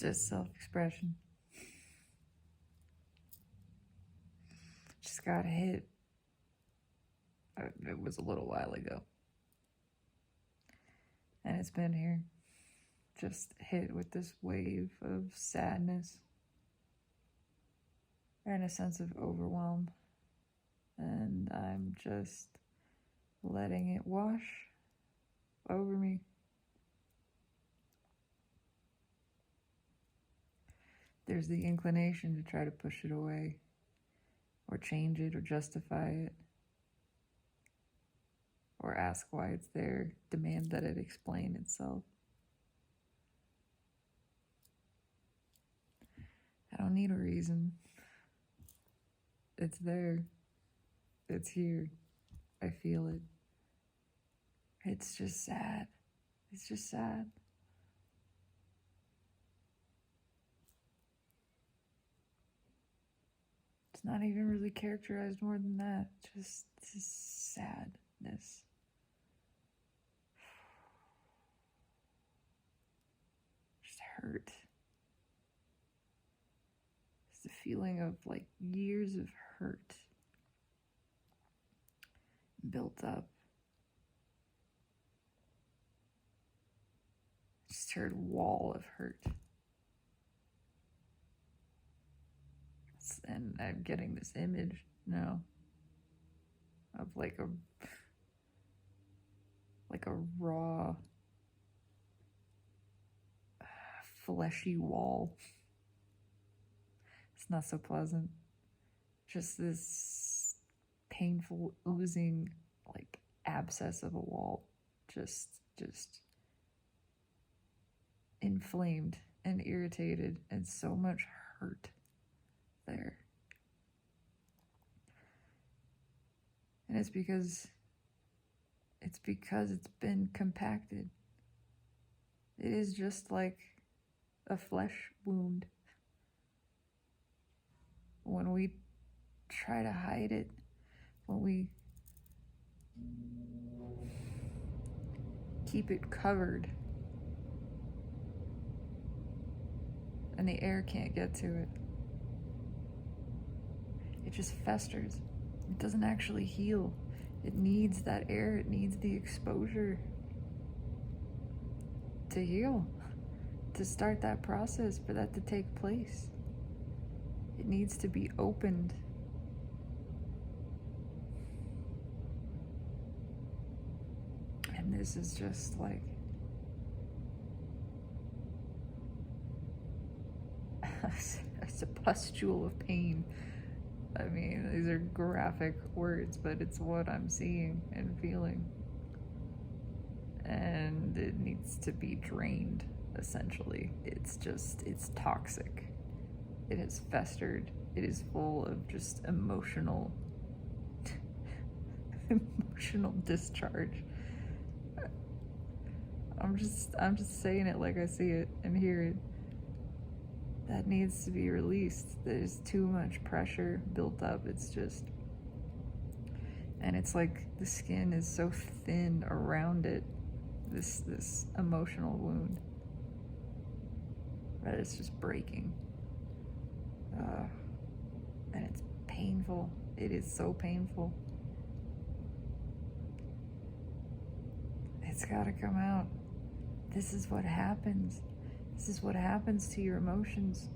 just self-expression. Just got hit. It was a little while ago. And it's been here. Just hit with this wave of sadness and a sense of overwhelm. And I'm just letting it wash over me. There's the inclination to try to push it away, or change it, or justify it, or ask why it's there, demand that it explain itself. I don't need a reason. It's there. It's here. I feel it. It's just sad. It's just sad. It's not even really characterized more than that. Just sadness. Just hurt. It's the feeling of like years of hurt built up. Just heard wall of hurt. And I'm getting this image now of like a raw, fleshy wall. It's not so pleasant. Just this painful, oozing, like abscess of a wall. Just inflamed and irritated, and so much hurt there. And it's because it's been compacted. It is just like a flesh wound. When we try to hide it, when we keep it covered and the air can't get to it, it just festers. It doesn't actually heal. It needs that air, it needs the exposure to heal, to start that process, for that to take place. It needs to be opened. And this is just like it's a pustule of pain. I mean, these are graphic words, but it's what I'm seeing and feeling. And it needs to be drained, essentially. It's toxic. It has festered. It is full of just emotional discharge. I'm just saying it like I see it and hear it. That needs to be released. There's too much pressure built up. And it's like the skin is so thin around it, this emotional wound, that it's just breaking. And it's painful. It is so painful. It's gotta come out. This is what happens. This is what happens to your emotions.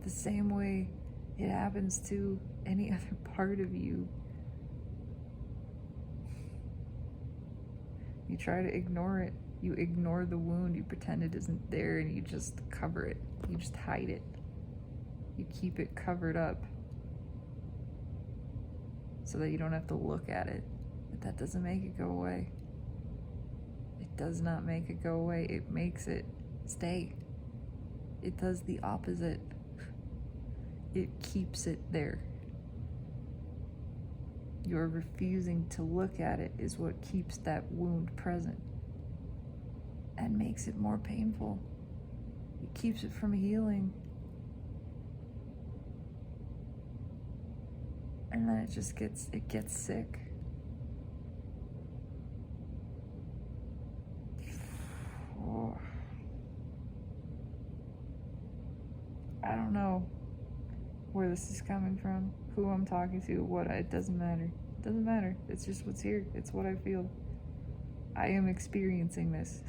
The same way it happens to any other part of you. You try to ignore it. You ignore the wound. You pretend it isn't there, and you just cover it. You just hide it. You keep it covered up so that you don't have to look at it. But that doesn't make it go away. It does not make it go away. It makes it stay. It does the opposite. It keeps it there. Your refusing to look at it is what keeps that wound present and makes it more painful. It keeps it from healing. And then it gets sick. Oh. I don't know where this is coming from, who I'm talking to, it doesn't matter. It doesn't matter. It's just what's here. It's what I feel. I am experiencing this.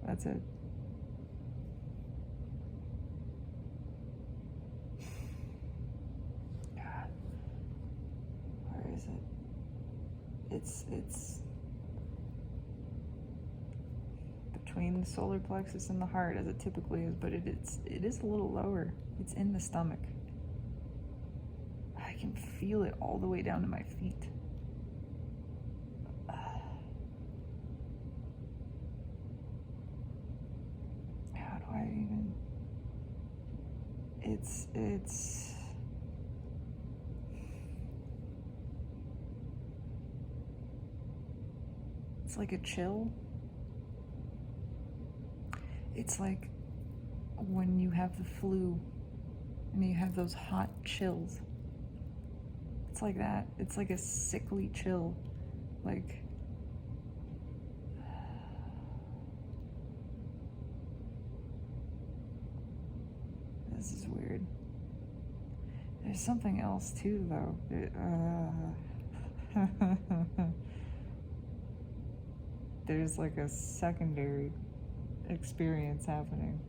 That's it. God. Where is it? It's between the solar plexus and the heart, as it typically is, but it is a little lower. It's in the stomach. I can feel it all the way down to my feet. How do I even... It's like a chill. It's like when you have the flu and you have those hot chills. It's like that. It's like a sickly chill. Like, this is weird. There's something else too, though. There's like a secondary experience happening.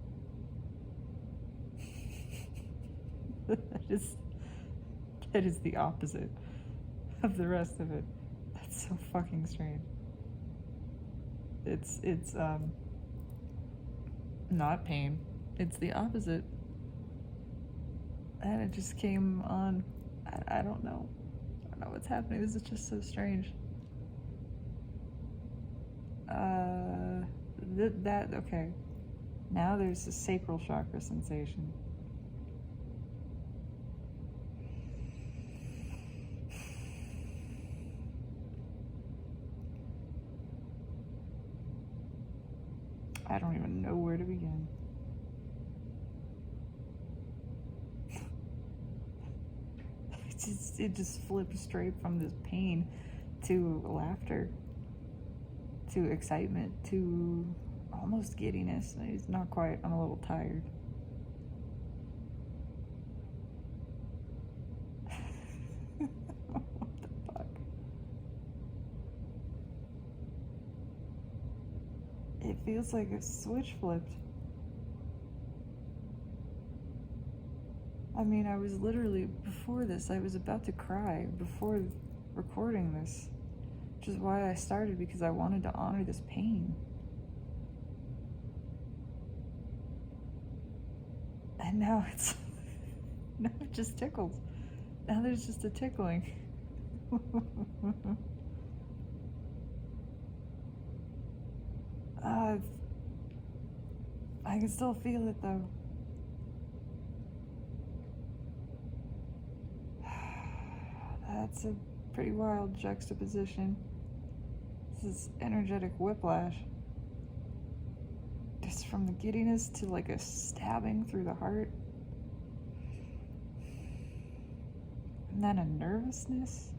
That is the opposite of the rest of it. That's so fucking strange. It's not pain. It's the opposite. And it just came on. I don't know. I don't know what's happening. This is just so strange. Okay. Now there's a sacral chakra sensation. I don't even know where to begin. It just flipped straight from this pain to laughter, to excitement, to almost giddiness. It's not quite. I'm a little tired. What the fuck? It feels like a switch flipped. I mean, I was literally, before this, I was about to cry before recording this, which is why I started, because I wanted to honor this pain. And now now it just tickles. Now there's just a tickling. I can still feel it, though. That's a pretty wild juxtaposition. This is energetic whiplash. Just from the giddiness to like a stabbing through the heart. And then a nervousness.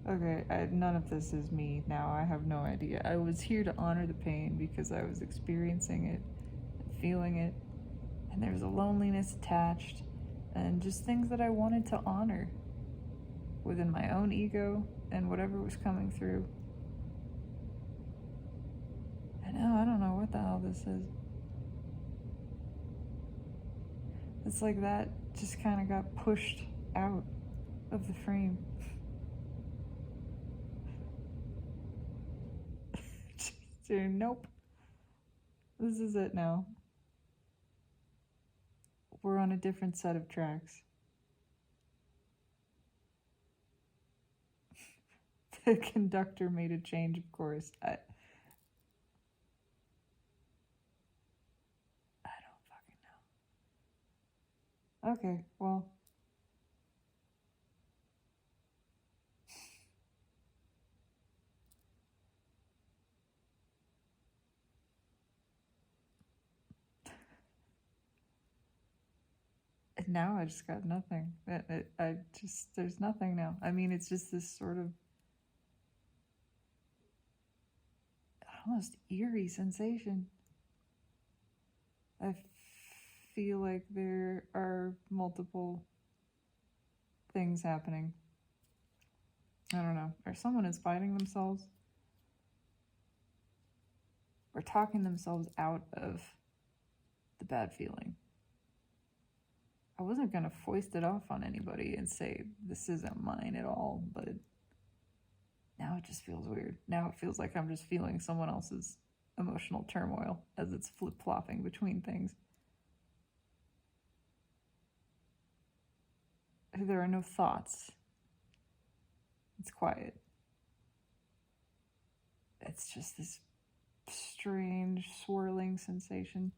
Okay, none of this is me now. I have no idea. I was here to honor the pain because I was experiencing it, feeling it, and there was a loneliness attached, and just things that I wanted to honor within my own ego and whatever was coming through. And now I don't know what the hell this is. It's like that just kind of got pushed out of the frame. Nope. This is it now. We're on a different set of tracks. The conductor made a change, of course. I don't fucking know. Okay, well. Now I just got nothing. There's nothing now. I mean, it's just this sort of almost eerie sensation. I feel like there are multiple things happening. I don't know. Or someone is fighting themselves or talking themselves out of the bad feeling. I wasn't going to foist it off on anybody and say, this isn't mine at all, but now it just feels weird. Now it feels like I'm just feeling someone else's emotional turmoil as it's flip-flopping between things. There are no thoughts. It's quiet. It's just this strange, swirling sensation.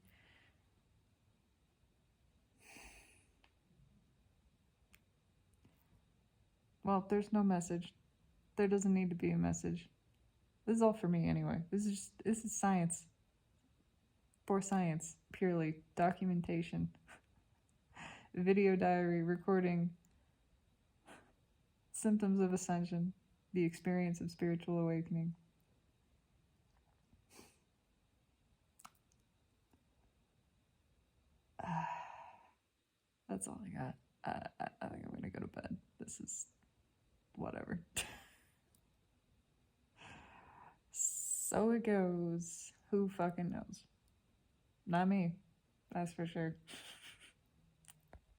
Well, there's no message. There doesn't need to be a message. This is all for me anyway. This is science. For science, purely. Documentation. Video diary recording symptoms of ascension, the experience of spiritual awakening. That's all I got. I think I'm gonna go to bed. This is whatever. So it goes. Who fucking knows? Not me. That's for sure.